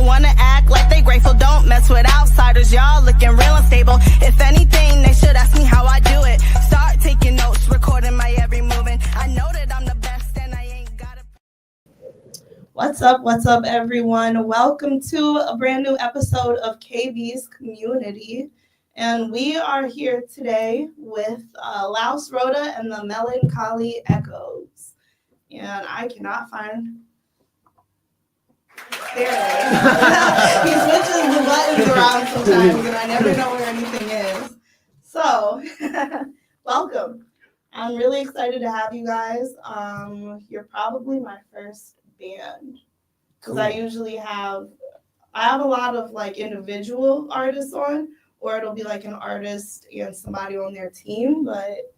People wanna act like they grateful, don't mess with outsiders. Y'all looking real unstable. If anything, they should ask me how I do it. Start taking notes, recording my every move, and I know that I'm the best and I ain't gotta. What's up, everyone? Welcome to a brand new episode of KB's Community. And we are here today with Laus Rota and the Melancholy Echoes. And I cannot find there it is. He switches the buttons around sometimes and I never know where anything is. So, welcome. I'm really excited to have you guys. You're probably my first band because I usually have a lot of like individual artists on, or it'll be like an artist and somebody on their team, but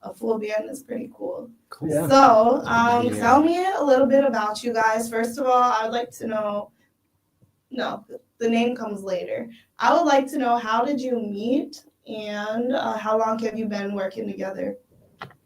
a full band is pretty cool. Yeah. So tell me a little bit about you guys. First of all, I would like to know, the name comes later. I would like to know, how did you meet and how long have you been working together?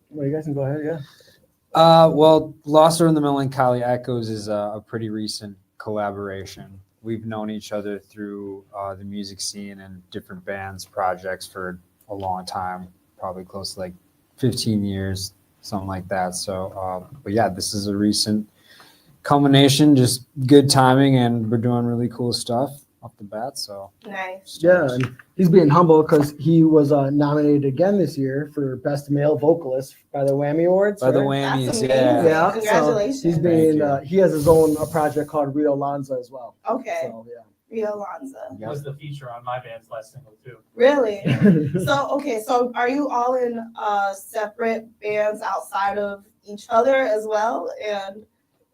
Well, you guys can go ahead, yeah. Well, Laus Rota and the Melancholy Echoes is a pretty recent collaboration. We've known each other through the music scene and different bands, projects for a long time, probably close to like 15 years, something like that. So, but yeah, this is a recent culmination, just good timing, and we're doing really cool stuff off the bat. So Nice. Yeah, and he's being humble because he was nominated again this year for Best Male Vocalist by the Whammy Awards. by the right? Whammies, That's yeah. amazing. Yeah, Congratulations. So he's being, he has his own project called Rio Lanza as well. Okay. So, Rio Lanza. Yep. Was the feature on my band's last single too. Really? yeah. So are you all in separate bands outside of each other as well? And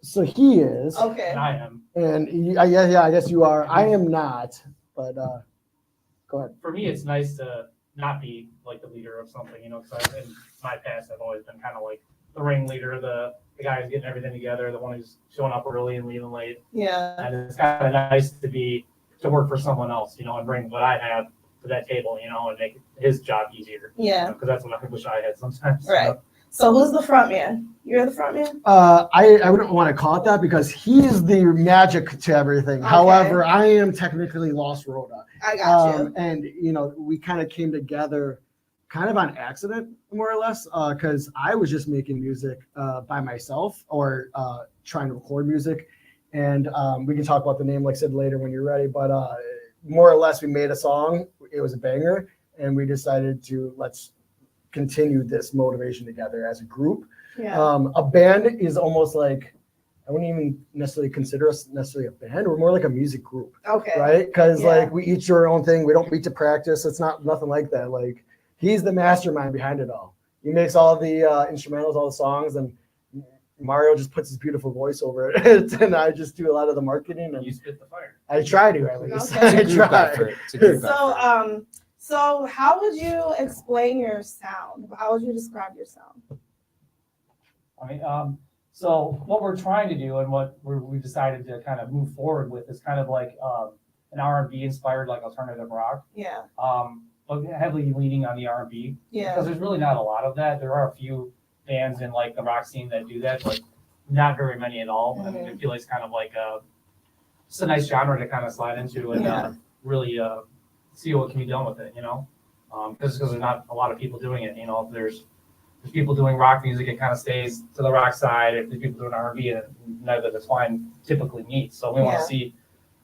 So he is, okay. And I am. and I guess you are. I am not, but go ahead. For me, it's nice to not be like the leader of something, because in my past, I've always been kind of like the ringleader, the guy who's getting everything together, the one who's showing up early and leaving late. Yeah. And it's kind of nice to work for someone else, and bring what I have to that table, and make his job easier. Yeah. Because that's what I wish I had sometimes. Right. So who's the front man? You're the front man? I wouldn't want to call it that because he's the magic to everything. Okay. However, I am technically Laus Rota. I got you. And, we kind of came together kind of on accident, more or less, because I was just making music by myself or trying to record music. And we can talk about the name, like I said, later when you're ready. But more or less, we made a song. It was a banger. And we decided to let's continue this motivation together as a group. Yeah. A band is almost like, I wouldn't even necessarily consider us necessarily a band. We're more like a music group, Okay. right? Because Yeah. like we each do our own thing. We don't meet to practice. It's nothing like that. Like he's the mastermind behind it all. He makes all the instrumentals, all the songs, and Mario just puts his beautiful voice over it. And I just do a lot of the marketing. And You spit the fire. I try to at least. Okay. I It's a group try. effort. It's a group effort. So how would you explain your sound? How would you describe your sound? I mean, so what we're trying to do and what we've decided to kind of move forward with is kind of like an R&B inspired, like alternative rock, Yeah. but heavily leaning on the R&B Yeah. because there's really not a lot of that. There are a few bands in like the rock scene that do that, but not very many at all. I mean, I feel like it's kind of like just a nice genre to kind of slide into and really see what can be done with it, because there's not a lot of people doing it. There's people doing rock music, it kind of stays to the rock side. If there's people doing R&B, and neither of the twine typically meet. So we want to see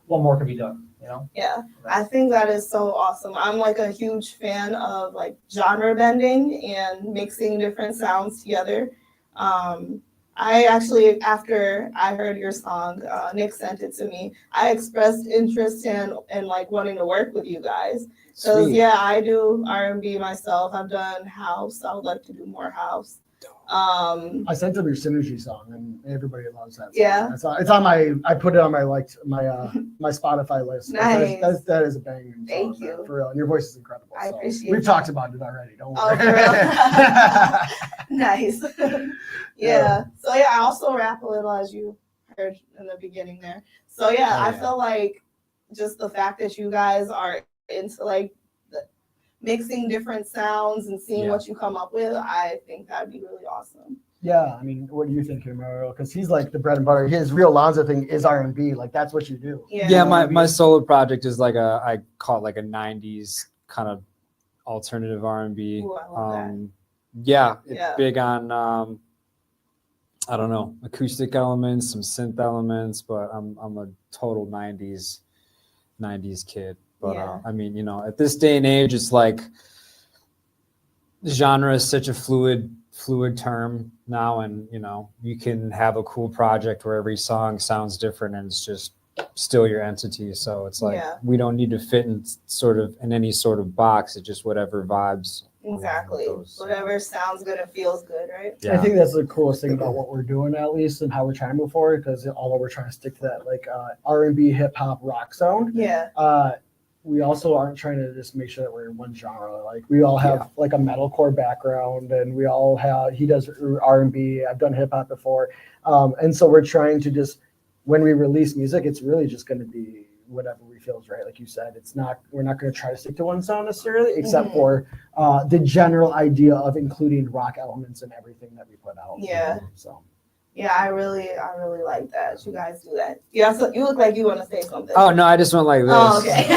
what more can be done, Yeah, I think that is so awesome. I'm like a huge fan of like genre bending and mixing different sounds together. I actually, after I heard your song, Nick sent it to me, I expressed interest in like wanting to work with you guys. So Sweet. yeah, I do R&B myself. I've done house. I would like to do more house. I sent him your Synergy song, and everybody loves that song. Yeah. It's on my. I put it on my my Spotify list. Nice. That is a banging song. Thank man, you. for real. And your voice is incredible. I so appreciate We've it. talked about it already. Don't Oh, worry. for real? Nice. Yeah. So yeah, I also rap a little, as you heard in the beginning there. So yeah, Oh, I yeah. feel like just the fact that you guys are into like mixing different sounds and seeing Yeah. what you come up with, I think that'd be really awesome. Yeah, I mean, what do you think, Mario? Because he's like the bread and butter. His real Lonzo thing is R&B. Like that's what you do. Yeah, my solo project is like I call it like a '90s kind of alternative R&B. Ooh, I love that. Yeah, it's Yeah. big on I don't know, acoustic elements, some synth elements, but I'm a total '90s kid. But Yeah. I mean, you know, at this day and age, it's like genre is such a fluid term now, and you know, you can have a cool project where every song sounds different and it's just still your entity. So it's like we don't need to fit in any sort of box. It's just whatever vibes. Exactly. Whatever sounds good and feels good, right? Yeah. I think that's the coolest thing about what we're doing, at least, and how we're trying to move forward. Because although we're trying to stick to that like R&B, hip hop, rock sound, we also aren't trying to just make sure that we're in one genre. Like we all have like a metalcore background, and we all have. He does R&B. I've done hip hop before, and so we're trying to just when we release music, it's really just going to be whatever we feel is right. Like you said, we're not going to try to stick to one sound necessarily, except for the general idea of including rock elements in everything that we put out. Yeah. So. Yeah, I really like that. You guys do that. Yeah, so you look like you want to say something. Oh no, I just went like this. Oh, okay.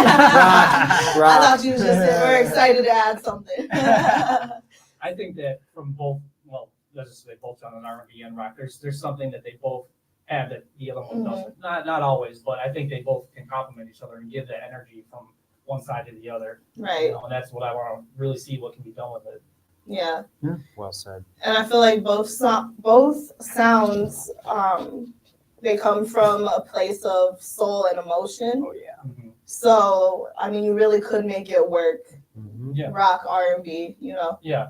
Rock. I thought you just were excited to add something. I think that from both, well, let's just say both on an R&B and rock, there's something that they both have that the other one doesn't. Not always, but I think they both can complement each other and give that energy from one side to the other. Right. You know, and that's what I want to really see what can be done with it. Yeah. Well said. And I feel like both sounds, they come from a place of soul and emotion. Oh yeah. Mm-hmm. So I mean, you really could make it work. Mm-hmm. Yeah. Rock, R&B, you know. Yeah.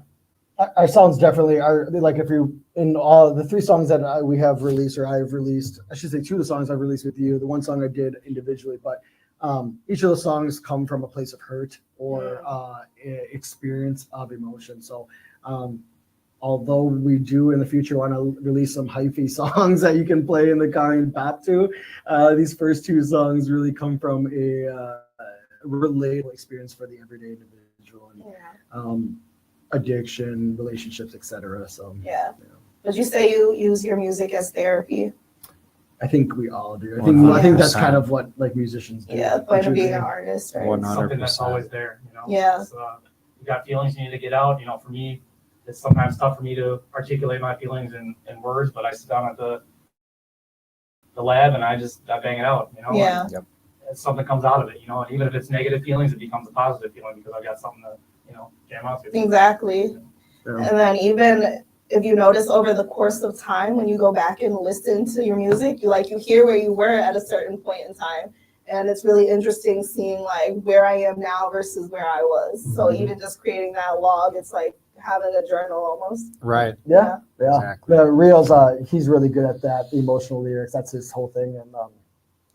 Our sounds definitely are like if you in all the 3 songs that we have released or I've released, I should say 2 of the songs I've released with you. The 1 song I did individually, but each of the songs come from a place of hurt or experience of emotion. So although we do in the future want to release some hyphy songs that you can play in the car and bop to, these first 2 songs really come from a relatable experience for the everyday individual. And, addiction, relationships, etc. So Would you say you use your music as therapy? I think we all do. I 100%. think that's kind of what like musicians do. Yeah, the point of being an artist, right? 100%. Something that's always there, you know. Yeah. It's, you got feelings you need to get out. You know, for me, it's sometimes tough for me to articulate my feelings in words, but I sit down at the lab and I bang it out, you know. Yeah. And something comes out of it, you know, and even if it's negative feelings, it becomes a positive feeling because I've got something to, you know, jam out to. Exactly. Yeah. And then even if you notice over the course of time, when you go back and listen to your music, you hear where you were at a certain point in time. And it's really interesting seeing like where I am now versus where I was. So even just creating that log, it's like having a journal almost. Right. Yeah. Exactly. The Reels, he's really good at that, the emotional lyrics. That's his whole thing. And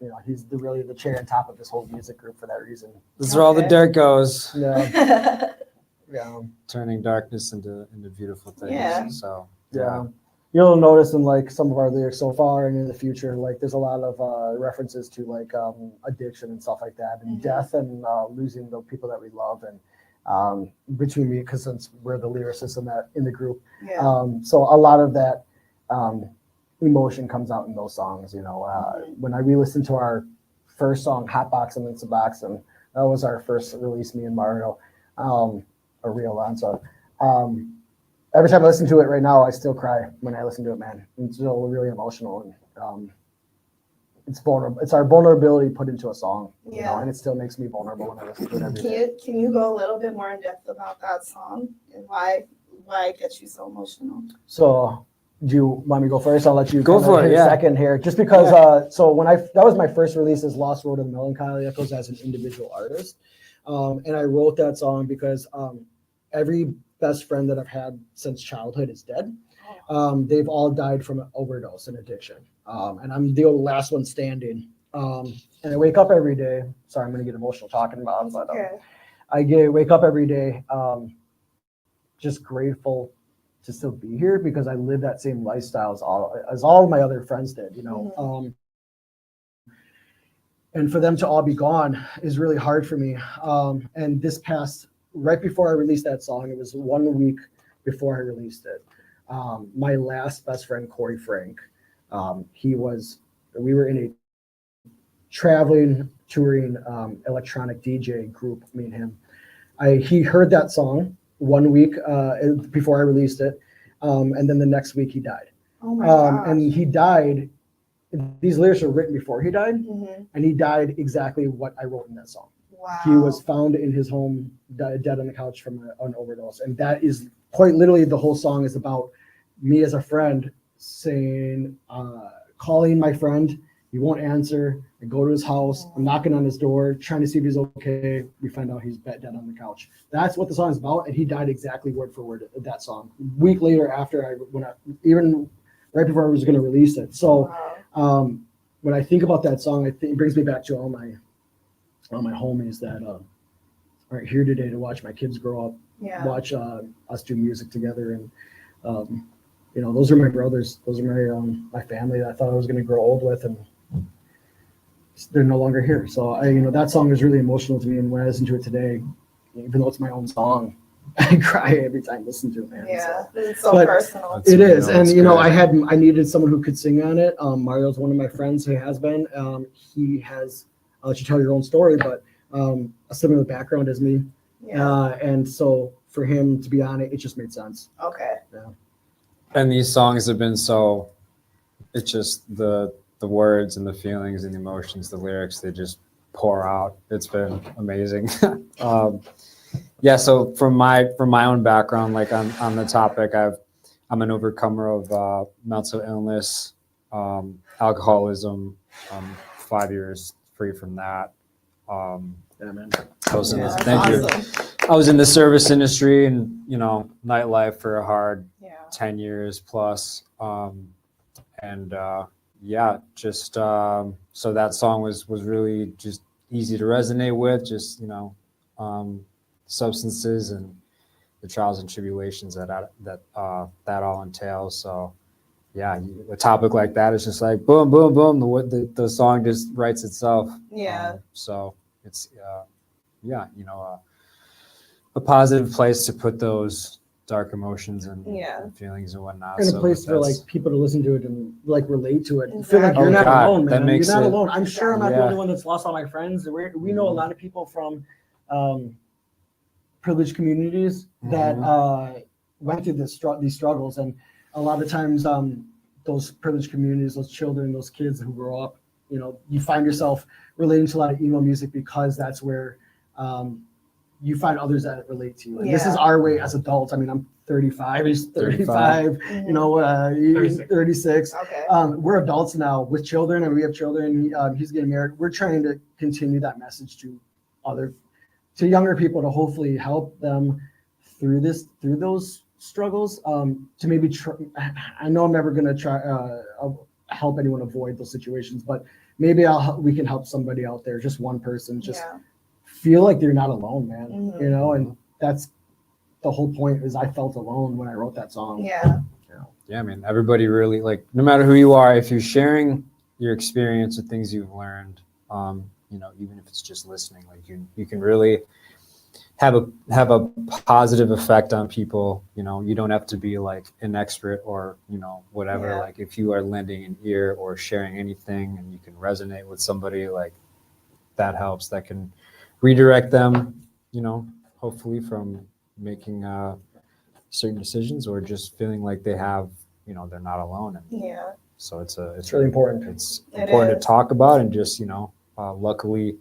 you know, he's really the cherry on top of this whole music group for that reason. This is where all the dirt goes. Yeah. Yeah. Turning darkness into beautiful things. Yeah. So Yeah. You'll notice in like some of our lyrics so far and in the future, like there's a lot of references to like addiction and stuff like that, and death and losing the people that we love, and between me, because since we're the lyricists in the group, so a lot of that emotion comes out in those songs. You know, when I re-listened to our first song, Hot Box and It's a Boxin', that was our first release, me and Mario, a real Alonso. Every time I listen to it right now, I still cry when I listen to it, man. It's still really emotional, and it's vulnerable. It's our vulnerability put into a song, you know, and it still makes me vulnerable when I listen to it every day. Can you go a little bit more in depth about that song and why it gets you so emotional? So, do you want me to go first? I'll let you go for it. A second here, just because. So when that was my first release as Laus Rota The Melancholy Echoes as an individual artist, and I wrote that song because every best friend that I've had since childhood is dead. They've all died from an overdose and addiction. And I'm the last one standing. And I wake up every day. Sorry, I'm going to get emotional talking about it, but wake up every day just grateful to still be here because I live that same lifestyle as all of my other friends did, you know. And for them to all be gone is really hard for me. And right before I released that song, it was 1 week before I released it. My last best friend, Corey Frank, we were in a traveling, touring electronic DJ group, me and him. He heard that song 1 week before I released it, and then the next week he died. Oh my gosh. And he died. These lyrics were written before he died, Mhm. and he died exactly what I wrote in that song. Wow. He was found in his home, dead on the couch from an overdose, and that is quite literally the whole song is about me as a friend saying, calling my friend. He won't answer. I go to his house. I'm knocking on his door, trying to see if he's okay. We find out he's dead on the couch. That's what the song is about, and he died exactly word for word of that song. A week later, after even right before I was going to release it. So when I think about that song, it brings me back to all my homies that aren't here today to watch my kids grow up, watch us do music together, and those are my brothers. Those are my family that I thought I was going to grow old with, and they're no longer here. So that song is really emotional to me, and when I listen to it today, even though it's my own song, I cry every time I listen to it, man. Yeah, So. it's so But personal. It is, and great. I needed someone who could sing on it. Mario's one of my friends who has been. He has. I'll let you tell your own story, but a similar background as me, and so for him to be on it, it just made sense. Okay. Yeah. And these songs have been it's just the words and the feelings and the emotions, the lyrics, they just pour out. It's been amazing. So from my own background, like on the topic, I'm an overcomer of mental illness, alcoholism, 5 years free from that. Yeah, man. I was in Yeah, thank you. awesome. I was in the service industry and nightlife for a hard 10 years plus. So that song was really just easy to resonate with, just substances and the trials and tribulations that all entails. So a topic like that is just like boom, boom, boom. The song just writes itself. Yeah. So it's a positive place to put those dark emotions and feelings and whatnot. And a place for people to listen to it and relate to it. Feel like Exactly. you're not alone, That man. makes You're not it- alone. I'm sure I'm not the Yeah. only one that's lost all my friends. We know a lot of people from privileged communities that went through these struggles, and a lot of times those privileged communities, those children, those kids who grow up, you find yourself relating to a lot of emo music because that's where you find others that relate to you. And this is our way as adults. I mean, I'm 35, he's 35, 36. Okay. We're adults now with children, and we have children. He's getting married. We're trying to continue that message to younger people to hopefully help them through those struggles. To maybe I know I'm never going to try help anyone avoid those situations, but maybe we can help somebody out there, just one person, feel like they're not alone, man. And that's the whole point. Is I felt alone when I wrote that song. Yeah. Yeah, I mean, everybody really, no matter who you are, if you're sharing your experience with things you've learned, even if it's just listening, you can really have a positive effect on people. You don't have to be an expert or whatever. Yeah. If you are lending an ear or sharing anything and you can resonate with somebody, that helps. That can redirect them, hopefully from making certain decisions or just feeling like they have, they're not alone. And so it's really important. It's important to talk about, and just, luckily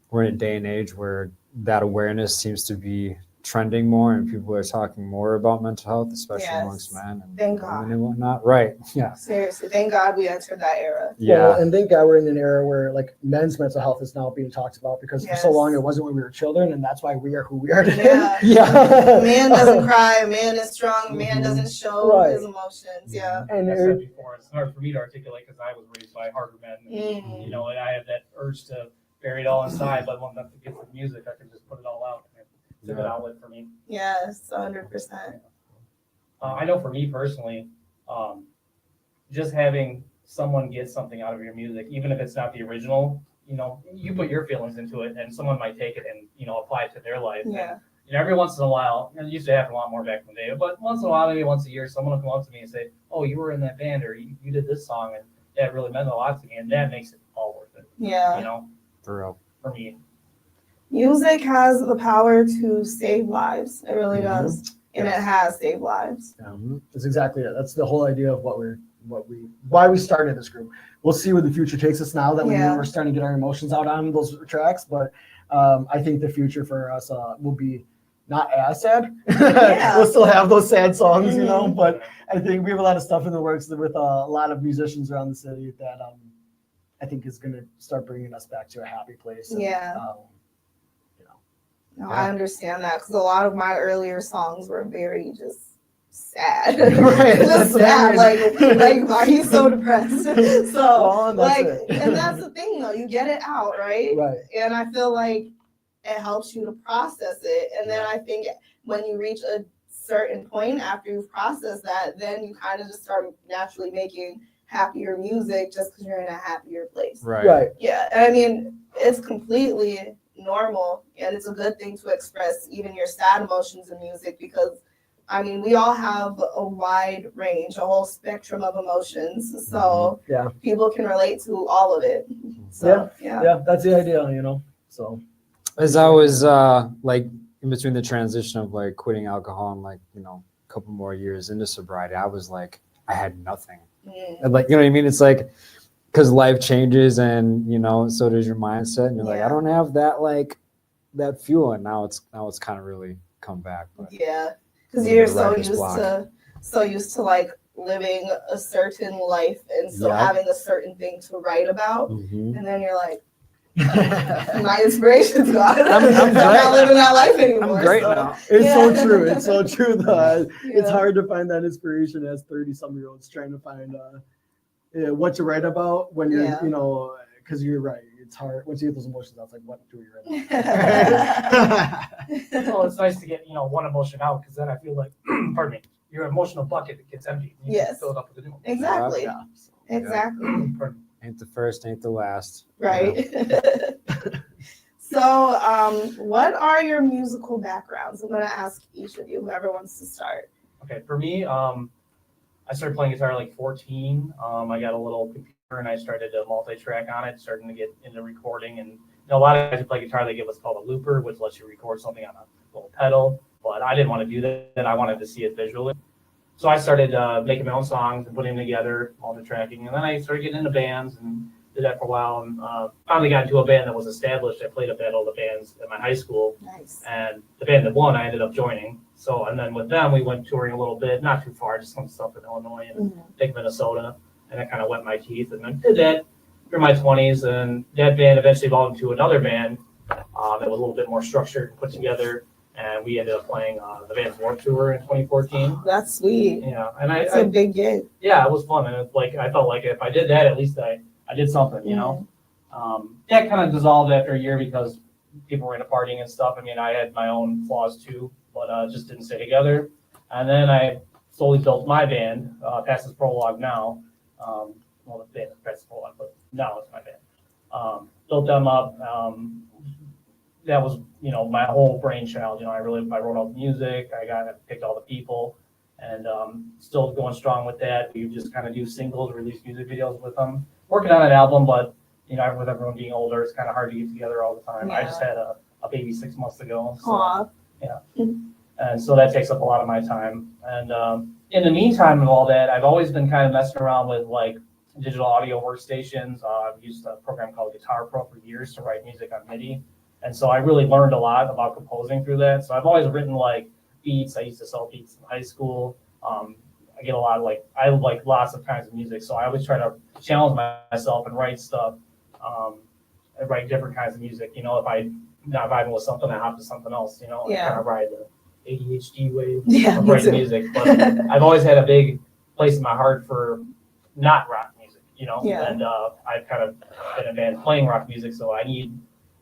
we're in a day and age where that awareness seems to be trending more, and people are talking more about mental health, especially amongst men and women and whatnot. Right. Yeah. Seriously. Thank God we entered that era. Yeah. Well, and thank God we're in an era where men's mental health is now being talked about, because for so long it wasn't when we were children, and that's why we are who we are today. A man doesn't cry. A man is strong. A man doesn't show his emotions. Yeah. And I said before, it's hard for me to articulate because I was raised by harder men. And, and I have that urge to bury it all inside, but when that gets with music, I can just put it all out. It's a good outlet for me. Yes, 100%. I know for me personally, just having someone get something out of your music, even if it's not the original, you put your feelings into it, and someone might take it and apply it to their life. Yeah. And, every once in a while, and it used to happen a lot more back in the day, but once in a while, maybe once a year, someone will come up to me and say, "Oh, you were in that band, or you did this song, and that really meant a lot to me," and that makes it all worth it. Yeah. You know, For real. for me. Music has the power to save lives. It really Mhm. does. And Yes. it has saved lives. That's exactly it. That's the whole idea of why we started this group. We'll see where the future takes us now that we're starting to get our emotions out on those tracks. But I think the future for us will be not as sad. Yeah. We'll still have those sad songs, you know. Mhm. But I think we have a lot of stuff in the works with a lot of musicians around the city that I think is going to start bringing us back to a happy place. And, Yeah. you know. No, Yeah. I understand that because a lot of my earlier songs were very just sad. Right, Just that's what sad. I mean. Like, why are you so depressed? So, Well, and that's like, it. and that's the thing though, you get it out, right? Right. And I feel like it helps you to process it. And then I think when you reach a certain point after you've processed that, then you kind of just start naturally making happier music just because you're in a happier place. Right. Right. Yeah, and I mean, it's completely normal and it's a good thing to express even your sad emotions in music because, I mean, we all have a wide range, a whole spectrum of emotions. So Yeah. people can relate to all of it. So, yeah. Yeah, that's the idea, you know. So As I was like in between the transition of like quitting alcohol and like, you know, a couple more years into sobriety, I was like, I had nothing. And like, you know what I mean? It's like, because life changes and, you know, so does your mindset. And you're like, I don't have that, like that fuel. And now it's kind of really come back. But Yeah, because Maybe you're the so writer's used block. to like living a certain life and so Yeah. having a certain thing to write about. Mhm. And then you're like, my inspiration's gone. I'm I'm not great. living that life anymore. I'm great so, now. it's Yeah. so true. It's so true. It's Yeah. hard to find that inspiration as 30-some-year-olds trying to find what to write about when you're, Yeah. you know, because you're right. It's hard once you get those emotions out. It's like, what do we write about? Well, it's nice to get, you know, one emotion out because then I feel like, pardon me, your emotional bucket gets empty. You Yes. can fill it up with a new one. Exactly. Yeah. Exactly. Pardon. Ain't the first, ain't the last. Right. So, what are your musical backgrounds? I'm going to ask each of you, whoever wants to start. Okay, for me, I started playing guitar at like 14. I got a little computer and I started to multi-track on it, starting to get into recording. And you know, a lot of guys who play guitar, they get what's called a looper, which lets you record something on a little pedal. But I didn't want to do that. I wanted to see it visually. So I started making my own songs and putting them together, multi-tracking. And then I started getting into bands and did that for a while. And finally got into a band that was established. I played up at all the bands at my high school. Nice. And the band that won, I ended up joining. So, and then with them, we went touring a little bit, not too far, just some stuff in Illinois and big Minnesota. And I kind of wet my teeth and then did that through my 20s. And that band eventually evolved into another band that was a little bit more structured and put together. And we ended up playing the band's Warped Tour in 2014. That's sweet. Yeah, and It's a big gig. yeah, it was fun. And it's like, I felt like if I did that, at least I did something, you know? That kind of dissolved after a year because people were into partying and stuff. I mean, I had my own flaws too, but just didn't stay together. And then I slowly built my band, Past This Prologue now. Well, the band is Past This Prologue, but now it's my band. Built them up. That was, you know, my whole brainchild. You know, I wrote all the music. I picked all the people, and still going strong with that. We just kind of do singles, release music videos with them. Working on an album, but you know, with everyone being older, it's kind of hard to get together all the time. I just had a baby 6 months ago. So, Aw. yeah. And so that takes up a lot of my time. And in the meantime of all that, I've always been kind of messing around with like digital audio workstations. I've used a program called Guitar Pro for years to write music on MIDI. And so I really learned a lot about composing through that. So I've always written like beats. I used to sell beats in high school. I get a lot of I like lots of kinds of music. So I always try to challenge myself and write stuff, and write different kinds of music. You know, if I'm not vibing with something, I hop to something else, you know, and Yeah. kind of ride the ADHD wave Yeah, of me writing too. music. But I've always had a big place in my heart for not rock music, you know, Yeah. and I've kind of been a band playing rock music, so I need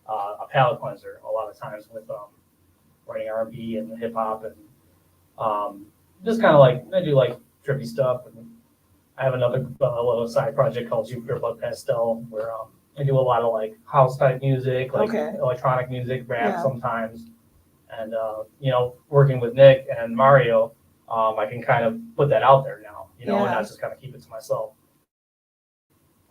a palate cleanser a lot of times with writing R&B and hip hop and just kind of like I do like trippy stuff. And I have another little side project called Jupiter Blood Pastel where I do a lot of like house type music, like Okay. electronic music, rap Yeah. sometimes, And, working with Nick and Mario, I can kind of put that out there now, and not just kind of keep it to myself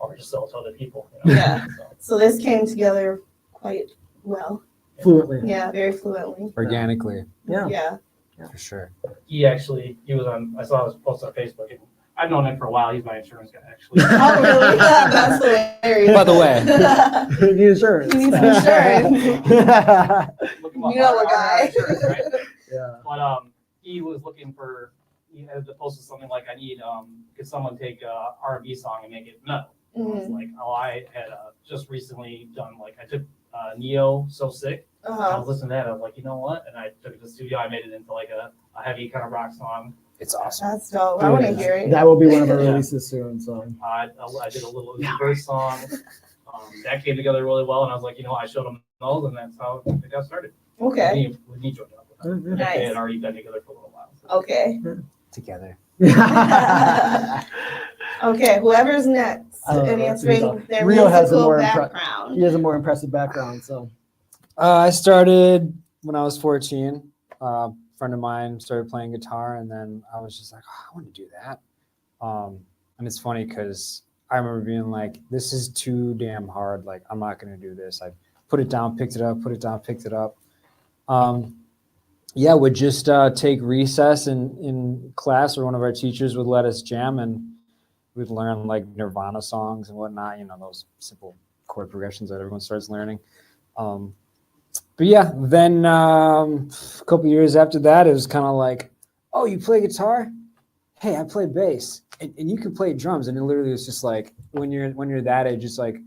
or just sell it to other people. Yeah. So this came together quite well. Fluently. Yeah, very fluently. Organically, Yeah. for sure. He was on, I saw his post on Facebook. And I've known him for a while. He's my insurance guy, actually. Oh, really? That's hilarious. By the way, The insurance. He needs insurance. Look him up. You know the Our guy. insurance, right? Yeah. But he was looking for, he had to post something like, I need, could someone take a R&B song and make it metal? I was like, I had just recently done, I took Neo, So Sick. I was listening to that. I was like, you know what? And I took it to the studio. I made it into a heavy kind of rock song. it's awesome. That's dope. I want to hear it. That will be one of our releases soon. So I did a little verse song. That came together really well. And I was like, I showed them those, and that's how it got started. Okay. With me joining up with them. Nice. They had already been together for a little while. So. Okay. Together. Okay. Whoever's next. And answering their Rio has a musical more background. he has a more impressive background. So I started when I was 14. A friend of mine started playing guitar, and then I was just like, I want to do that. And it's funny because I remember being like, this is too damn hard. Like, I'm not going to do this. I put it down, picked it up, put it down, picked it up. Would just take recess in class, or one of our teachers would let us jam, and we'd learn like Nirvana songs and whatnot, those simple chord progressions that everyone starts learning. Then a couple years after that, it was kind of like, oh, you play guitar? Hey, I play bass, and you can play drums. And it literally was just like, when you're that age, it's like,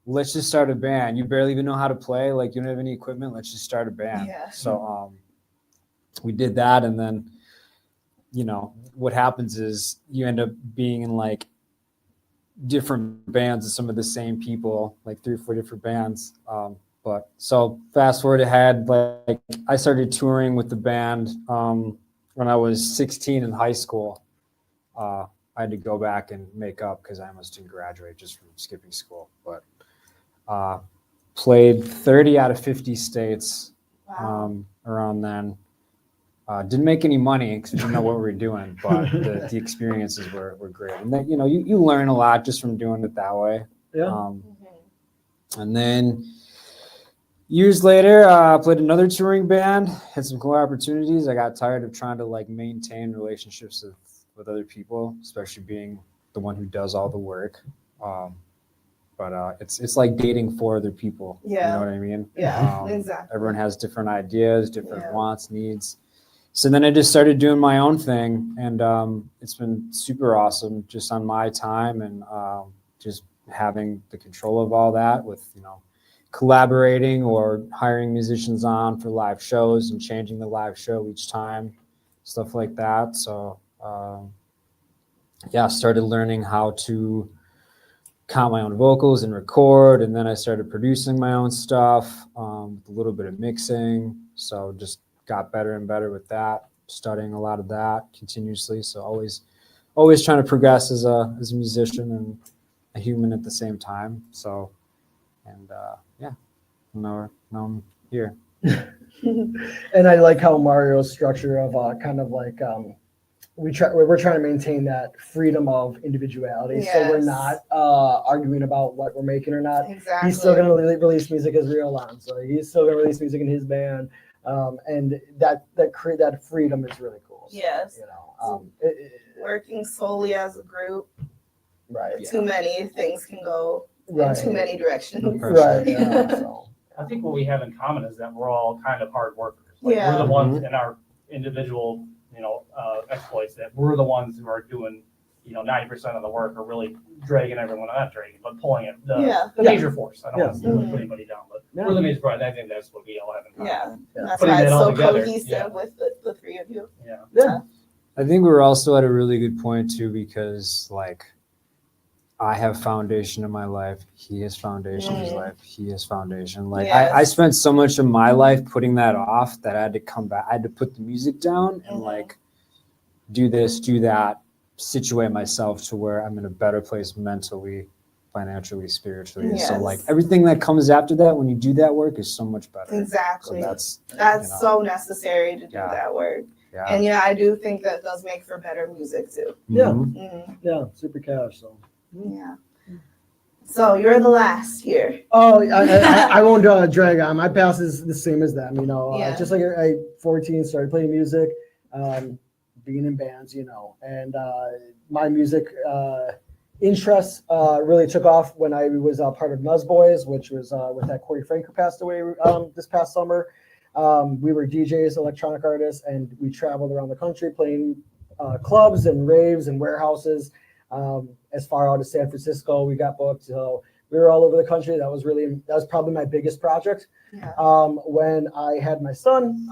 let's just start a band. You barely even know how to play. Like, you don't have any equipment. Let's just start a band. Yeah. So we did that, and then, what happens is you end up being in like different bands with some of the same people, like 3 or 4 different bands. But so fast forward ahead, like I started touring with the band when I was 16 in high school. I had to go back and make up because I almost didn't graduate just from skipping school. But played 30 out of 50 states around then. Didn't make any money because we didn't know what we were doing, but the experiences were great. And then, you learn a lot just from doing it that way. yeah. And then years later, played another touring band, had some cool opportunities. I got tired of trying to maintain relationships with other people, especially being the one who does all the work. But it's like dating 4 other people. Yeah. You know what I mean? Yeah, exactly. Everyone has different ideas, different wants, needs. So then I just started doing my own thing, and it's been super awesome just on my time, and just having the control of all that with, collaborating or hiring musicians on for live shows and changing the live show each time, stuff like that. So started learning how to count my own vocals and record, and then I started producing my own stuff, with a little bit of mixing. So just got better and better with that, studying a lot of that continuously. So always trying to progress as a musician and a human at the same time. So, and now I'm here. And I like how Mario's structure of kind of like we're trying to maintain that freedom of individuality. Yes. So we're not arguing about what we're making or not. Exactly. He's still going to release music as Rio Lon. So he's still going to release music in his band. And that freedom is really cool. So, Yes. Working solely as a group, right. too many things can go Right. in too many directions. Right. Yeah, so. I think what we have in common is that we're all kind of hard workers. Yeah. We're the ones in our individual, exploits that we're the ones who are doing, 90% of the work, are really dragging everyone, not dragging, but pulling it, the major force. I don't want to put anybody down, but we're the major part. I think that's what we all have in common. Yeah. That's Putting why it's that all so together, cohesive with the 3 of you. Yeah. I think we're also at a really good point too, because I have foundation in my life. He has foundation in his life. He has foundation. Yes. I spent so much of my life putting that off that I had to come back. I had to put the music down and do this, do that, situate myself to where I'm in a better place mentally, financially, spiritually. So Yes. like everything that comes after that, when you do that work, is so much better. Exactly. So that's That's you know, so necessary to do Yeah. that work. yeah. And yeah, I do think that does make for better music too. Yeah. Mhm. Mhm. Yeah, super cash. So. Yeah. So you're the last here. Oh, I won't drag on. My past is the same as them, you know. Yeah. Just like I 14 started playing music, being in bands, you know, and my music interests really took off when I was part of Nuzboys, which was with that Corey Frank who passed away this past summer. We were DJs, electronic artists, and we traveled around the country playing clubs and raves and warehouses. As far out as San Francisco, we got booked. So we were all over the country. That was probably my biggest project. Yeah. When I had my son,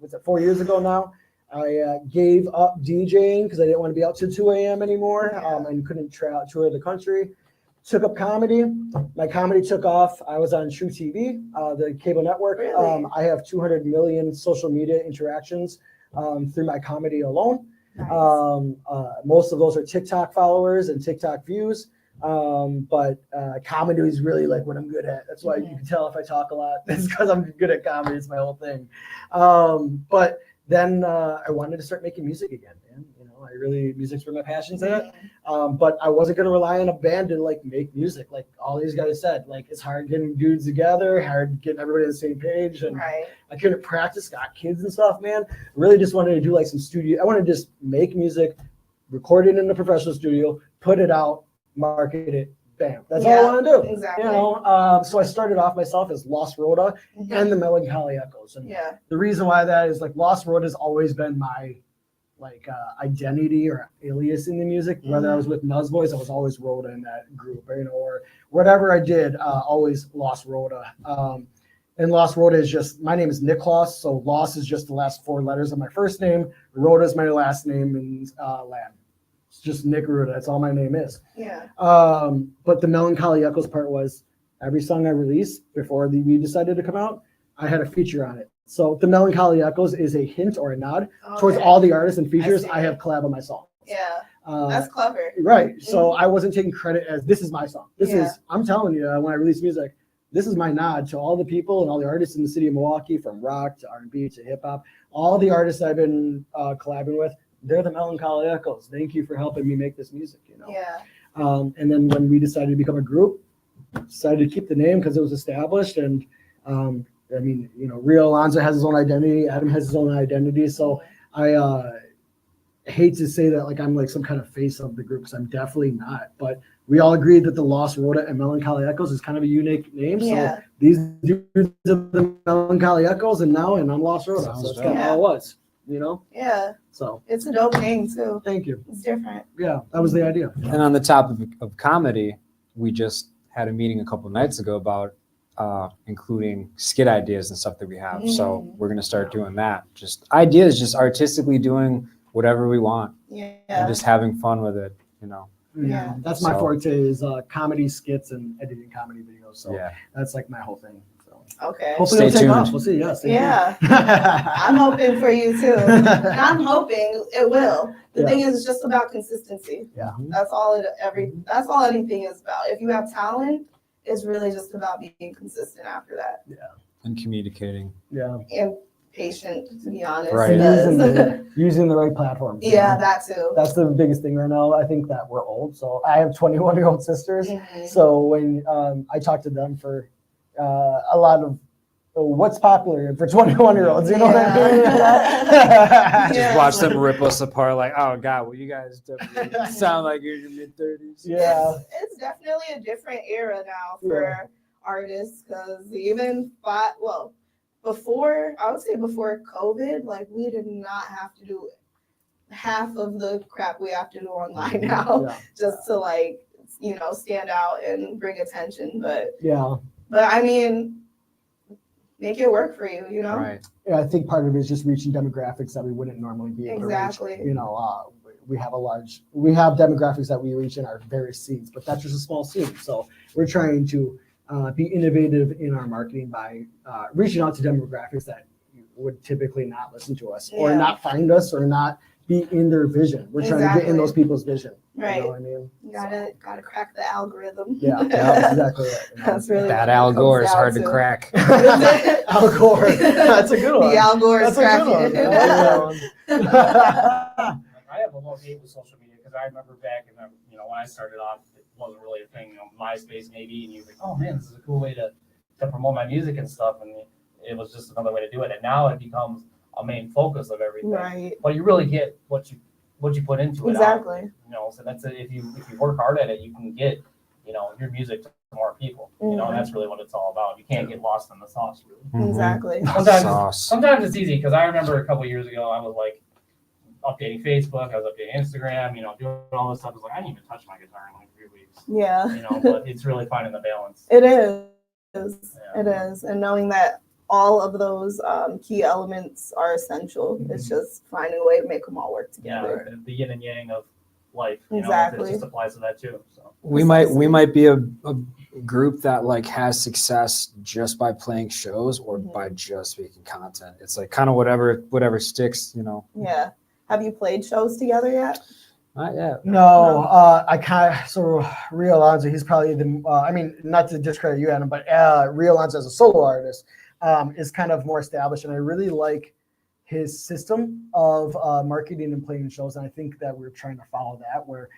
was it 4 years ago now? I gave up DJing because I didn't want to be out till 2 a.m. anymore, Yeah. and couldn't tour the country. Took up comedy. My comedy took off. I was on True TV, the cable network. Really? I have 200 million social media interactions through my comedy alone. Nice. Most of those are TikTok followers and TikTok views. But comedy is really like what I'm good at. That's why you can tell if I talk a lot. It's because I'm good at comedy. It's my whole thing. But then I wanted to start making music again, man. You know, music's where my passion's at. But I wasn't gonna rely on a band to like make music. Like all these guys said, like it's hard getting dudes together, hard getting everybody on the same page, and Right. I couldn't practice, got kids and stuff, man. Really just wanted to do like some studio. I wanted to just make music, record it in a professional studio, put it out, market it, bam. That's all I want to do. Exactly. You know, so I started off myself as Laus Rota and the Melancholy Echoes. And Yeah. the reason why that is like Laus Rota has always been my like identity or alias in the music. Whether I was with Nuzboys, I was always Rota in that group, you know, or whatever I did, always Laus Rota. And Laus Rota is just, my name is Niklaus, so Laus is just the last 4 letters of my first name. Rota is my last name in Latin. It's just Nick Rota. That's all my name is. Yeah. But the Melancholy Echoes part was every song I released before we decided to come out, I had a feature on it. So the Melancholy Echoes is a hint or a nod towards Okay. all the artists and features see I have collab on my songs. Yeah. Uh, That's clever. Right. So I wasn't taking credit as this is my song. This Yeah. is, I'm telling you, when I release music, this is my nod to all the people and all the artists in the city of Milwaukee, from rock to R&B to hip hop. All the artists I've been collabing with, they're the Melancholy Echoes. Thank you for helping me make this music, you know. Yeah. And then when we decided to become a group, decided to keep the name because it was established. And I mean, you know, Rio Alonso has his own identity. Adam has his own identity. So I hate to say that like I'm like some kind of face of the group because I'm definitely not. But we all agreed that the Laus Rota and Melancholy Echoes is kind of a unique name. Yeah. So these dudes are the Melancholy Echoes, and I'm Laus Rota. So that's kind of all it was, you know? Yeah. So It's a dope name too. thank you. It's different. Yeah, that was the idea. And on the topic of comedy, we just had a meeting a couple nights ago about including skit ideas and stuff that we have. So we're going to start doing that. Just ideas, just artistically doing whatever we want and Yeah. just having fun with it, you know? Yeah, that's my So- forte is comedy skits and editing comedy videos. So Yeah. that's like my whole thing. So Okay. hopefully Stay it'll take tuned. off. We'll see. Yeah. Stay Yeah. tuned. I'm hoping for you too. And I'm hoping it will. The Yeah. thing is, it's just about consistency. Yeah. That's all that's all anything is about. If you have talent, it's really just about being consistent after that. And communicating. Yeah. And patient, to be honest. Right. because- Using the right platforms. you yeah, know? that too. That's the biggest thing right now. I think that we're old. So I have 21-year-old sisters. Mhm. So when I talk to them for a lot of what's popular for 21-year-olds, you know what I mean? Yeah. Just watch them rip us apart like, oh God, well, you guys definitely sound like you're in your mid-30s. Yeah. It's definitely a different era now for artists because even before COVID, like we did not have to do half of the crap we have to do online now Yeah. just to like, stand out and bring attention. But Yeah. I mean, make it work for you, Right. Yeah, I think part of it is just reaching demographics that we wouldn't normally be able to Exactly. reach. You know, we have demographics that we reach in our various scenes, but that's just a small scene. So we're trying to be innovative in our marketing by reaching out to demographics that would typically not listen to us or Yeah. not find us or not be in their vision. We're trying to get in those people's vision. Right. You know what I mean? You gotta crack the algorithm. Yeah, yeah, exactly right. That's really That what it Al comes Gore is down hard to to. crack. Al Gore. That's a good one. The Al Gore is That's a good cracking. one. I like that one. I have a love hate with social media because I remember back in the, when I started off, it wasn't really a thing, MySpace maybe, and you think, oh man, this is a cool way to promote my music and stuff, and it was just another way to do it. And now it becomes a main focus of everything. Right. But you really get what you put into it. Exactly. So that's it. If you work hard at it, you can get your music to more people. And that's really what it's all about. You can't get lost in the sauce, really. Exactly. Sometimes it's easy because I remember a couple of years ago I was like updating Facebook, I was updating Instagram, doing all this stuff. I was like, I didn't even touch my guitar in like 3 weeks. Yeah. But it's really finding the balance. It is. Yeah. It is. And knowing that all of those key elements are essential. It's just finding a way to make them all work together. Yeah, the yin and yang of life. Exactly. It just applies to that too. So We might be a group that like has success just by playing shows or by just making content. It's like kind of whatever sticks, Yeah. Have you played shows together yet? Not yet. No, I kind of, so Rio Alonso, he's probably not to discredit you, Adam, but Rio Alonso as a solo artist is kind of more established, and I really like his system of marketing and playing shows, and I think that we're trying to follow that, where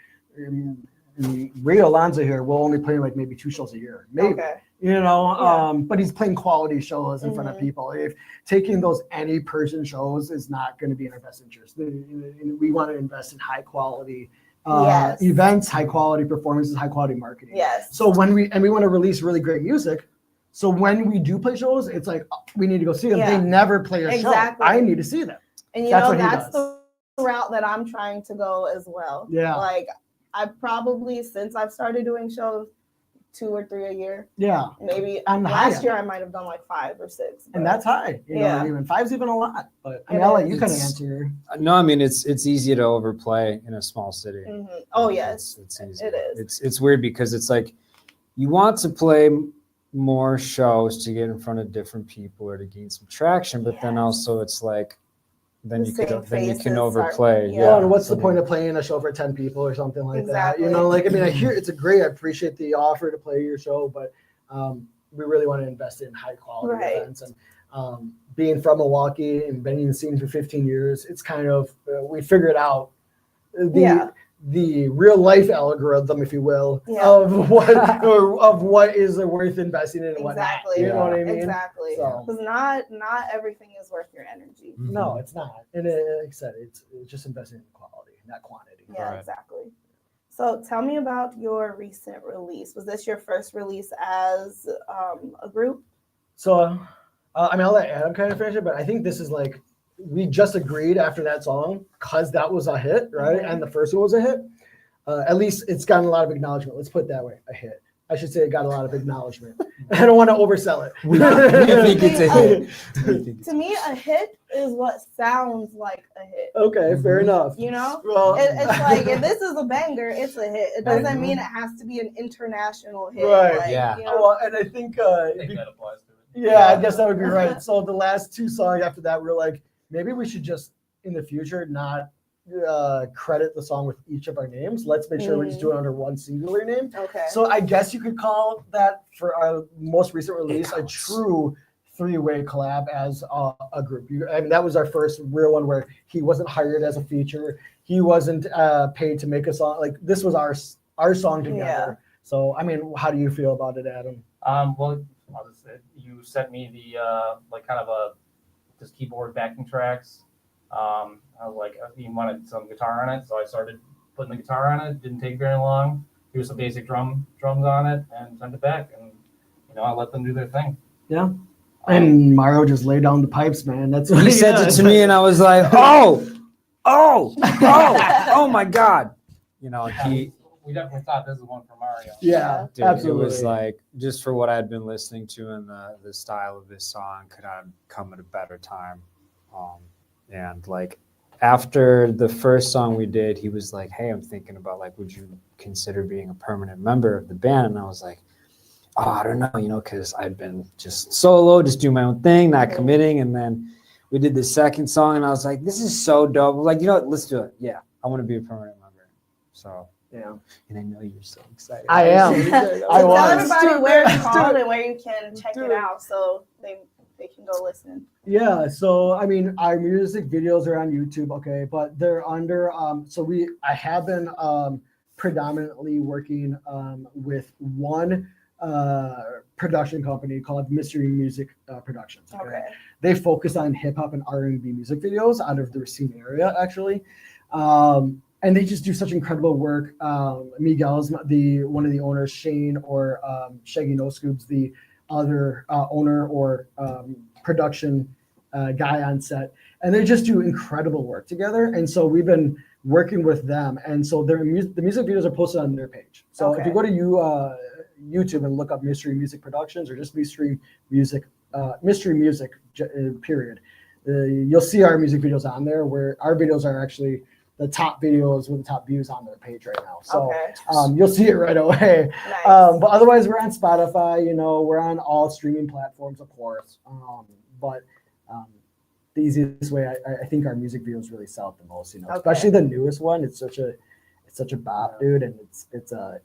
Rio Alonso here will only play like maybe 2 shows a year, maybe. Okay. But he's playing quality shows in front of people. If taking those any person shows is not going to be in our best interest, we want to invest in high quality events, high quality performances, high quality marketing. Yes. So we want to release really great music. So when we do play shows, it's like we need to go see them. Yeah. They never play a show. I need to see them. And that's the route that I'm trying to go as well. Yeah. Like I probably, since I've started doing shows, 2 or 3 a year. Yeah. Maybe last year I might have done like 5 or 6. And that's high. You know, even 5's even a lot. But I mean, I'll let you kind of answer. No, I mean it's easy to overplay in a small city. Mm-hmm. Oh yes, it's easy. It is. It's weird because it's like you want to play more shows to get in front of different people or to gain some traction, but then also it's like then you can overplay. And what's the point of playing a show for 10 people or something like that? You know, like I mean, I hear it's I appreciate the offer to play your show, but we really want to invest in high quality events. And being from Milwaukee and been in the scene for 15 years, it's kind of we figured out the real life algorithm, if you will, of what is worth investing in and what not. You know what I mean? Exactly. Because not everything is worth your energy. No, it's not. And like I said, it's just investing in quality, not quantity. Yeah, exactly. So tell me about your recent release. Was this your first release as a group? So, I mean, I'll let Adam kind of finish it, but I think this is like, we just agreed after that song because that was a hit, right? And the first one was a hit. At least it's gotten a lot of acknowledgement. Let's put it that way, a hit. I should say it got a lot of acknowledgement. I don't want to oversell it. We think it's a hit. To me, a hit is what sounds like a hit. Okay, fair enough. You know? Well, it's like, if this is a banger, it's a hit. It doesn't mean it has to be an international hit. Right. Like, yeah. You know? Well, and I think that applies to it. Yeah, I guess that would be right. So the last 2 songs after that, we're like, maybe we should just, in the future, not credit the song with each of our names. Let's make sure we just do it under one singular name. Okay. So I guess you could call that, for our most recent release, a true 3-way collab as a group. I mean, that was our first real one where he wasn't hired as a feature. He wasn't paid to make a song. Like, this was our song together. Yeah. So, I mean, how do you feel about it, Adam? Well, I'll just say, you sent me the like kind of just keyboard backing tracks. I was like, he wanted some guitar on it, so I started putting the guitar on it. Didn't take very long. Here's some basic drums on it, and sent it back, and I let them do their thing. Yeah. And Mario just laid down the pipes, man. That's what he sent it to me, and I was like, oh my God. We definitely thought this was one for Mario. Yeah, dude, absolutely. It was like, just for what I had been listening to and the style of this song could have come at a better time. And like after the first song we did, he was like, hey, I'm thinking about like, would you consider being a permanent member of the band? And I was like, oh, I don't know, because I'd been just solo, just doing my own thing, not committing. And then we did the second song, and I was like, this is so dope. I was like, you know what? Let's do it. Yeah, I want to be a permanent member. So, Yeah. and I know you're so excited. I am. I Tell was. everybody where it's Let's do called it. and where you can check Do it it. out so they can go listen. Yeah, so I mean, our music videos are on YouTube, okay, but they're under. I have been predominantly working with one production company called Mystery Music Productions. Okay. They focus on hip hop and R&B music videos out of the Racine area, actually. And they just do such incredible work. Miguel's one of the owners, Shane or Shaggy No Scoops, the other owner or production guy on set, and they just do incredible work together. And so we've been working with them, and so the music videos are posted on their page. So if you go to YouTube and look up Mystery Music Productions or just Mystery Music period, you'll see our music videos on there, where our videos are actually the top videos with the top views on their page right now. So you'll see it right away. Nice. But otherwise, we're on Spotify, we're on all streaming platforms, of course. But the easiest way, I think our music videos really sell it the most, especially the newest one. It's such a bop, dude. And it's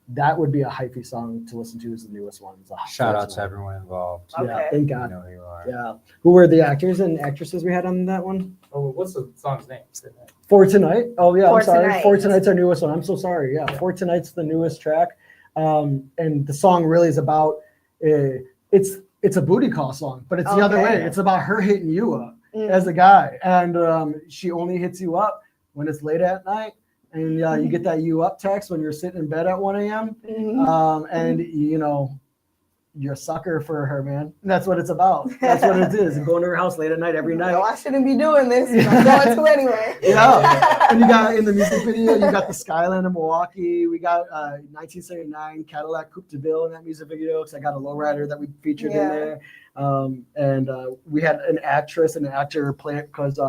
that would be a hyphy song to listen to, is the newest one. Shout out to everyone involved. Yeah, thank God. You know who you are. Yeah. Who were the actors and actresses we had on that one? Oh, what's the song's name? For Tonight. Oh yeah, For I'm sorry. Tonight. For Tonight's our newest one. I'm so sorry. Yeah, For Tonight's the newest track. And the song really is about it's a booty call song, but it's the other way. It's about her hitting you up as a guy, and she only hits you up when it's late at night, and you get that you up text when you're sitting in bed at 1 a.m. And you're a sucker for her, man. And that's what it's about. That's what it is. And going to her house late at night every night. No, I shouldn't be doing this. I'm going to anyway. Yeah. And you got in the music video, you got the skyline of Milwaukee. We got 1979 Cadillac Coupe de Ville in that music video, because I got a lowrider that we featured in there. And we had an actress and an actor play it because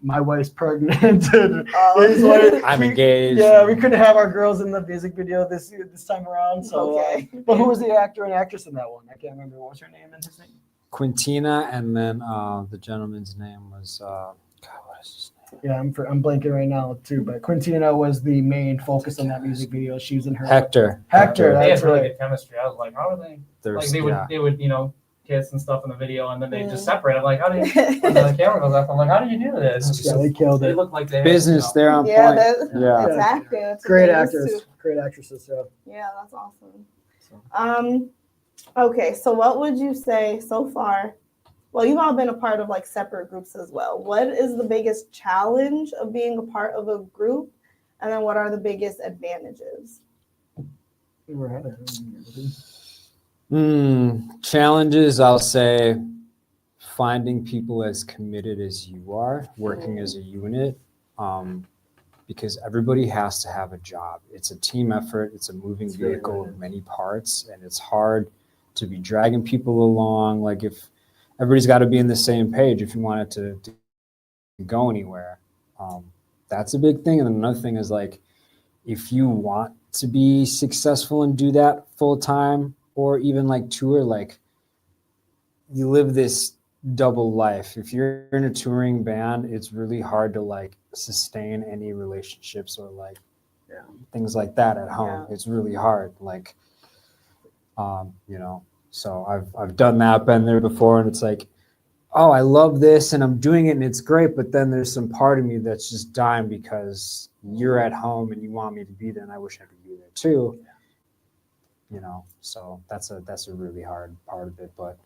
my wife's pregnant. And I'm engaged. Yeah, we couldn't have our girls in the music video this time around. So, but who was the actor and actress in that one? I can't remember. What was her name and his name? Quintina, and then the gentleman's name was God, what is his name? Yeah, I'm blanking right now too. But Quintina was the main focus on that music video. She was in her Hector. They had That's really right. good chemistry. I was like, how are they? There's, They would kiss and stuff in the video, and then they just separate. I'm like, how do you? When the camera goes up, I'm like, how do you do this? Yeah, they killed They it. look like they business. They're on Yeah, point. that's Yeah. acting. That's what Great they used actors, to. great actresses. Yeah. Yeah, that's awesome. Okay, so what would you say so far? Well, you've all been a part of like separate groups as well. What is the biggest challenge of being a part of a group? And then what are the biggest advantages? Challenges, I'll say finding people as committed as you are, working as a unit, because everybody has to have a job. It's a team effort. It's a moving vehicle of many parts, and it's hard to be dragging people along. Like, if everybody's got to be in the same page if you want it to go anywhere. That's a big thing. And then another thing is, like, if you want to be successful and do that full time, or even like tour, like, you live this double life. If you're in a touring band, it's really hard to like sustain any relationships or like things like that at home. It's really hard. Like, so I've done that, been there before, and it's like, oh, I love this and I'm doing it and it's great, but then there's some part of me that's just dying because you're at home and you want me to be there, and I wish I could be there too. So that's a really hard part of it, but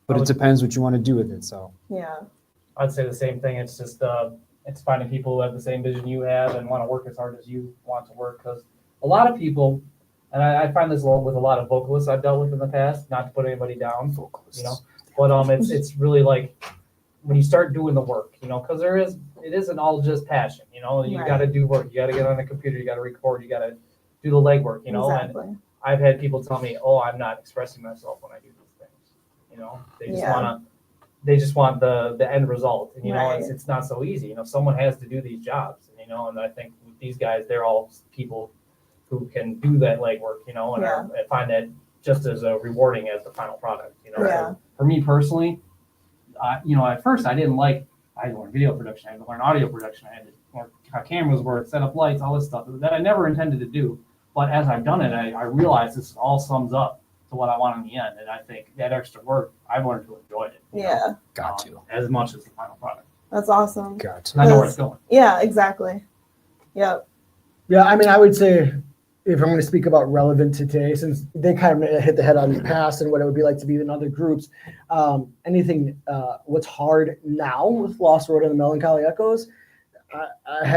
but it depends what you want to do with it. So yeah, I'd say the same thing. It's just it's finding people who have the same vision you have and want to work as hard as you want to work, because a lot of people, and I find this with a lot of vocalists I've dealt with in the past, not to put anybody down, but it's really like when you start doing the work, because it isn't all just passion, you got to do work, you got to get on the computer, you got to record, you got to do the legwork, exactly. And I've had people tell me, oh, I'm not expressing myself when I do these things, they just want the end result, and it's not so easy, someone has to do these jobs, and I think with these guys, they're all people who can do that legwork, and I find that just as rewarding as the final product, So for me personally, at first I had to learn video production, I had to learn audio production, I had to learn how cameras work, set up lights, all this stuff that I never intended to do. But as I've done it, I realized this all sums up to what I want in the end. And I think that extra work, I've learned to enjoy it. Yeah. Got to. As much as the final product. That's awesome. Got And I know where it's going. Yeah, exactly. Yep. Yeah, I mean, I would say if I'm going to speak about relevant to today, since they kind of hit the head on the past and what it would be like to be in other groups, anything, what's hard now with Laus Rota and the Melancholy Echoes,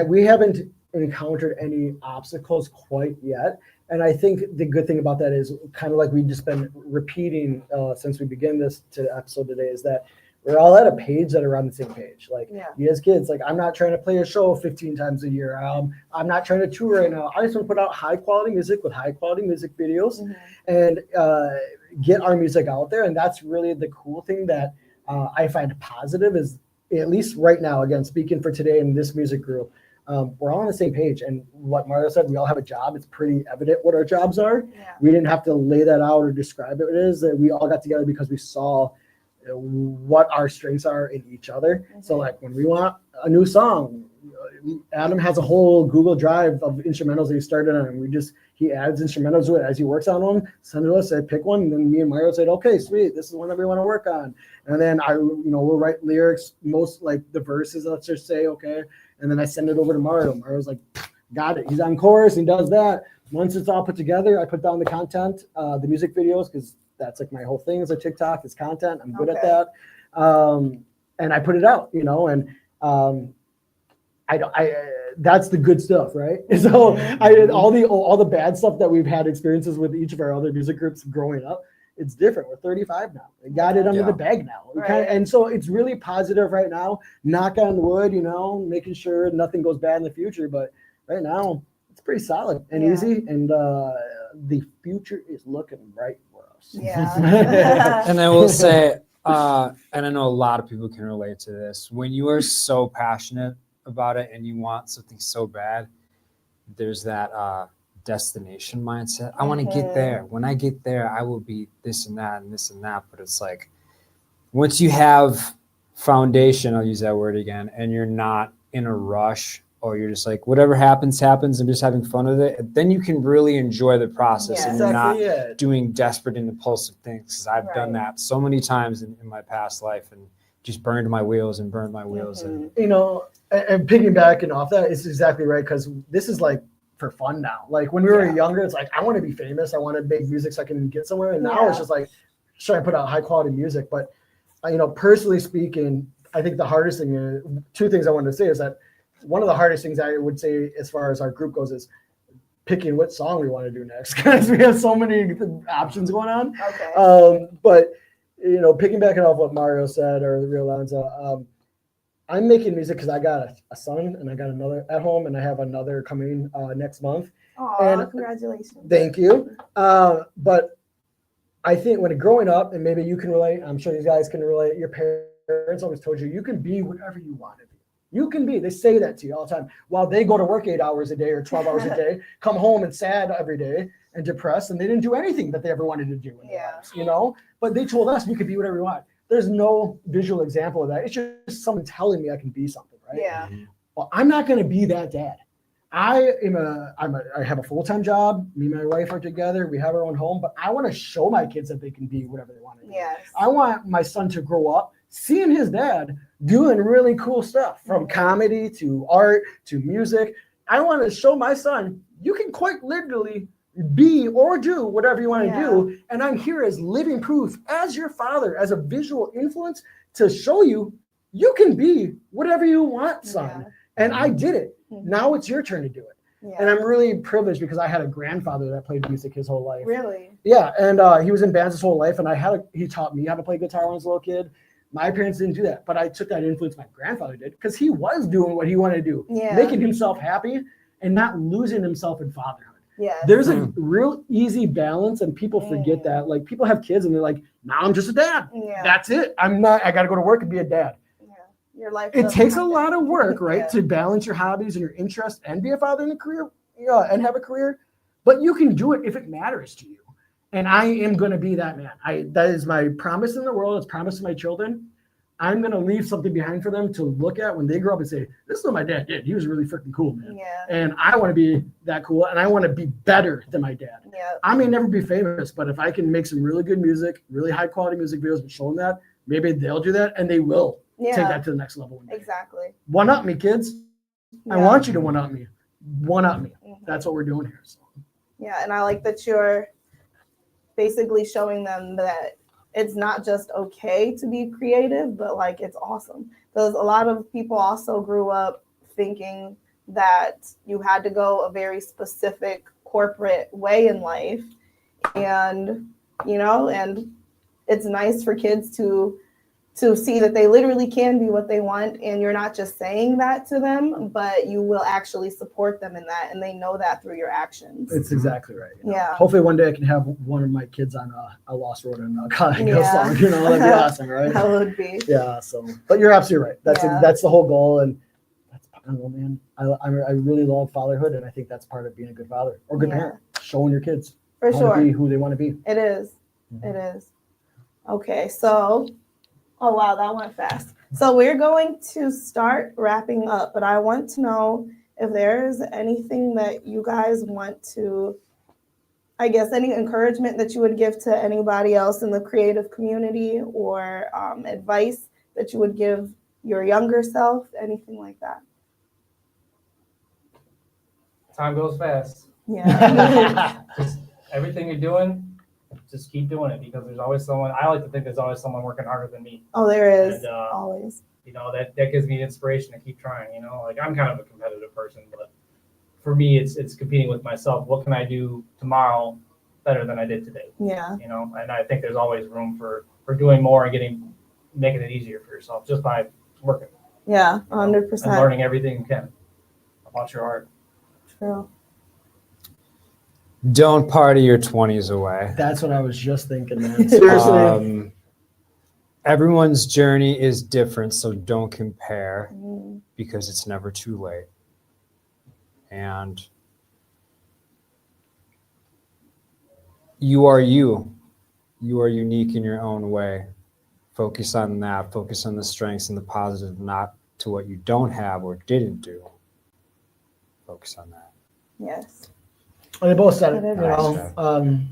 we haven't encountered any obstacles quite yet. And I think the good thing about that is kind of like we've just been repeating since we began this episode today is that we're all at a page that are on the same page. Like you as kids, like I'm not trying to play a show 15 times a year. I'm not trying to tour right now. I just want to put out high quality music with high quality music videos and get our music out there. And that's really the cool thing that I find positive is, at least right now, again, speaking for today in this music group, we're all on the same page. And what Mario said, we all have a job. It's pretty evident what our jobs are. Yeah. We didn't have to lay that out or describe it. It is that we all got together because we saw what our strengths are in each other. So like when we want a new song, Adam has a whole Google Drive of instrumentals that he started on, and he adds instrumentals to it as he works on them, send it to us, I pick one, and then me and Mario said, okay, sweet, this is one that we want to work on. And then we'll write lyrics, most like the verses, let's just say, okay, and then I send it over to Mario. Mario's like, got it, he's on chorus, he does that. Once it's all put together, I put down the content, the music videos, because that's like my whole thing is a TikTok, is content. I'm good at that. And I put it out, and that's the good stuff, right? So all the bad stuff that we've had experiences with each of our other music groups growing up, it's different. We're 35 now. We got it under the bag now. And so it's really positive right now. Knock on wood, making sure nothing goes bad in the future. But right now, it's pretty solid and easy. And the future is looking bright for us. Yeah. And I will say, and I know a lot of people can relate to this, when you are so passionate about it and you want something so bad, there's that destination mindset. I want to get there. When I get there, I will be this and that and this and that. But it's like, once you have foundation, I'll use that word again, and you're not in a rush, or you're just like, whatever happens, happens, and just having fun with it, then you can really enjoy the process and you're not doing desperate and impulsive things. Because I've done that so many times in my past life and just burned my wheels. And and piggybacking off that, it's exactly right, because this is like for fun now. Like when we were younger, it's like, I want to be famous. I want to make music so I can get somewhere. And now it's just like, trying to put out high quality music. But, personally speaking, I think the hardest thing is, two things I wanted to say is that one of the hardest things I would say as far as our group goes is picking what song we want to do next, because we have so many options going on. Okay. But, piggybacking off what Mario said or the real Lanza, I'm making music because I got a son and I got another at home, and I have another coming next month. Oh, congratulations. Thank you. But I think when growing up, and maybe you can relate, I'm sure these guys can relate, your parents always told you can be whatever you want to be. You can be. They say that to you all the time. While they go to work 8 hours a day or 12 hours a day, come home and sad every day and depressed, and they didn't do anything that they ever wanted to do in their lives, But they told us we could be whatever we want. There's no visual example of that. It's just someone telling me I can be something, right? Yeah. Well, I'm not going to be that dad. I have a full-time job. Me and my wife are together. We have our own home, but I want to show my kids that they can be whatever they want to do. Yes. I want my son to grow up seeing his dad doing really cool stuff, from comedy to art to music. I want to show my son you can quite literally be or do whatever you want to do. And I'm here as living proof, as your father, as a visual influence, to show you can be whatever you want, son. And I did it. Now it's your turn to do it. And I'm really privileged because I had a grandfather that played music his whole life. Really? Yeah. And he was in bands his whole life. And he taught me how to play guitar when I was a little kid. My parents didn't do that, but I took that influence my grandfather did, because he was doing what he wanted to do, making himself happy and not losing himself in fatherhood. Yeah. There's a real easy balance, and people forget that. Like, people have kids and they're like, now I'm just a dad. Yeah. That's it. I got to go to work and be a dad. Yeah. Your life. It takes a lot of work, right? To balance your hobbies and your interests and be a father in a career, and have a career, but you can do it if it matters to you. And I am going to be that man. That is my promise in the world. It's promise to my children. I'm going to leave something behind for them to look at when they grow up and say, this is what my dad did. He was really freaking cool, man. Yeah. And I want to be that cool, and I want to be better than my dad. Yeah. I may never be famous, but if I can make some really good music, really high quality music videos and show them that, maybe they'll do that, and they will take that to the next level. Exactly. One up me, kids. I want you to one up me. One up me. Mm-hmm. That's what we're doing here. So. Yeah, and I like that you're basically showing them that it's not just okay to be creative, but like it's awesome. Because a lot of people also grew up thinking that you had to go a very specific corporate way in life. And, you know, and it's nice for kids to see that they literally can be what they want, and you're not just saying that to them, but you will actually support them in that, and they know that through your actions. It's exactly right. You know? Yeah. Hopefully one day I can have one of my kids on a Laus Rota and a song. You know, that'd be awesome, right? That would be. Yeah. So, but you're absolutely right. That's the whole goal, and that's, I don't know, man. I really love fatherhood, and I think that's part of being a good father or good parent. Showing your kids For how sure. to be who they want to be. It is. Mm-hmm. It is. Okay, so. Oh, wow, that went fast. So we're going to start wrapping up, but I want to know if there's anything that you guys want to, I guess, any encouragement that you would give to anybody else in the creative community, or advice that you would give your younger self, anything like that. Time goes fast. Yeah. Just everything you're doing, just keep doing it, because there's always someone. I like to think there's always someone working harder than me. Oh, there is. And, always. You know, that gives me inspiration to keep trying. You know, like I'm kind of a competitive person, but for me, it's competing with myself. What can I do tomorrow better than I did today? Yeah. You know, and I think there's always room for doing more and making it easier for yourself just by working. Yeah, You know, 100%. and learning everything you can about your art. True. Don't party your 20s away. That's what I was just thinking, man. Seriously. Everyone's journey is different, so don't compare, Mm. because it's never too late. And you are you. You are unique in your own way. Focus on that. Focus on the strengths and the positive, not to what you don't have or didn't do. Focus on that. Yes. And they both said it. Good You know,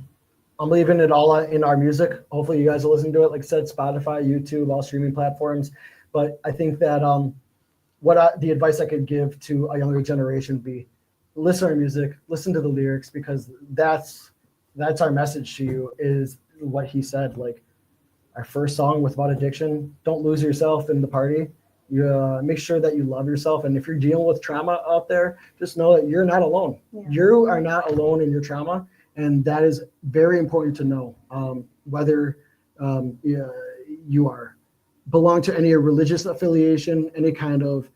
I'm leaving it all in our music. Hopefully you guys will listen to it. Like I said, Spotify, YouTube, all streaming platforms. But I think that the advice I could give to a younger generation would be listen to our music, listen to the lyrics, because that's our message to you, is what he said. Like our first song was about addiction. Don't lose yourself in the party. You make sure that you love yourself. And if you're dealing with trauma out there, just know that you're not alone. Yeah. You are not alone in your trauma. And that is very important to know, whether you belong to any religious affiliation, any kind of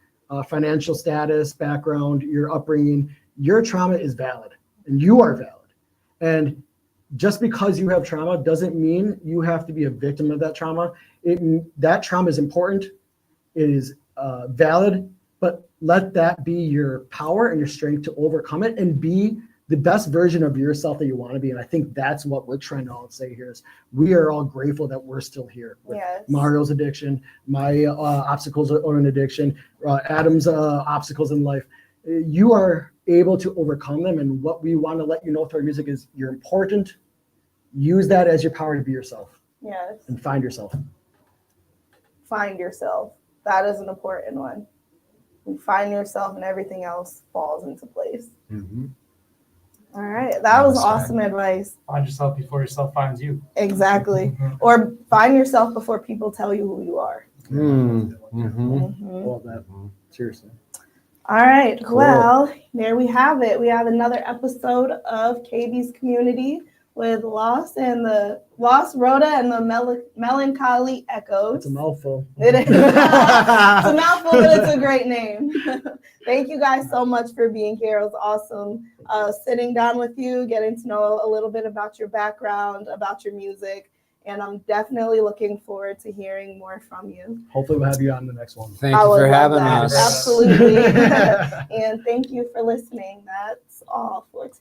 financial status, background, your upbringing. Your trauma is valid, and you are valid. And just because you have trauma doesn't mean you have to be a victim of that trauma. That trauma is important. It is valid, but let that be your power and your strength to overcome it and be the best version of yourself that you want to be. And I think that's what we're trying to all say here is we are all grateful that we're still here with Yes. Mario's addiction, my obstacles or an addiction, Adam's obstacles in life. You are able to overcome them. And what we want to let you know through our music is you're important. Use that as your power to be yourself Yes. and find yourself. Find yourself. That is an important one. You find yourself and everything else falls into place. Mm-hmm. All right. That was That's right. awesome advice. Find yourself before yourself finds you. Exactly. Or find yourself before people tell you who you are. Mm-hmm. Mhm. All that. Seriously. All right. Cool. Well, there we have it. We have another episode of KB's Community with Laus Rota and the Melancholy Echoes. It's a mouthful. It is. It's a mouthful, but it's a great name. Thank you guys so much for being here. It was awesome sitting down with you, getting to know a little bit about your background, about your music, and I'm definitely looking forward to hearing more from you. Hopefully we'll have you on the next one. Thank I you would for love having that. us. Absolutely. And thank you for listening. That's all for today.